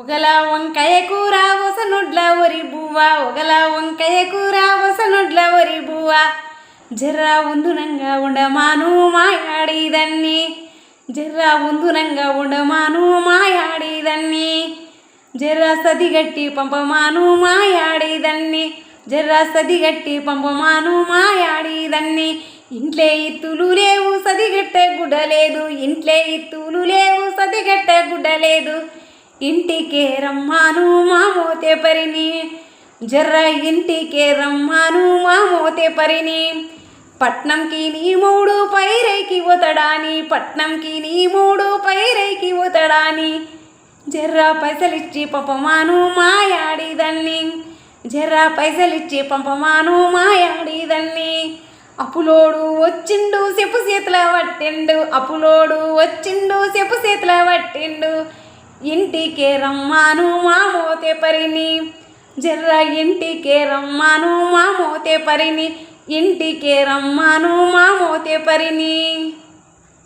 ఒగల వంకాయ కూర ఒసనొడ్ల ఒరి బువ్వ ఒగల వంకాయ కూర ఒసనొడ్ల ఒరి బువ్వ జర్ర ఉందునంగా ఉండమాను మాయాడిదన్ని జర్ర ఉందునంగా ఉండమాను మాయాడిదన్ని జర్ర సదిగట్టి పంపమాను మాయాడిదన్ని జర్ర సదిగట్టి పంపమాను మాయాడిదన్ని ఇంట్లే ఇత్తులు లేవు సదిగట్టే గుడ్డలేదు ఇంట్లే ఇత్తులు లేవు సదిగట్టే గుడ్డలేదు ఇంటికే రమ్మాను మా మోతే పరిని జర్ర ఇంటికే రమ్మాను మా మోతే పరిని పట్నంకి నీ మూడు పైరైకి పోతడాని పట్నంకి నీ మూడు పైరైకి పోతడాని జర్ర పైసలిచ్చి పంపమాను మాయాడిదన్ని జర్ర పైసలిచ్చి పంపమాను మాయాడిదన్ని అప్పులోడు వచ్చిండు చెప్పు చేతుల పట్టిండు అప్పులోడు వచ్చిండు చెప్పు చేతుల పట్టిండు ఇంటికే రమ్మాను మా మోతే పరిని జర్ర ఇంటికే రమ్మాను మా మోతే పరిని ఇంటికే రమ్మాను మా మోతే పరిని।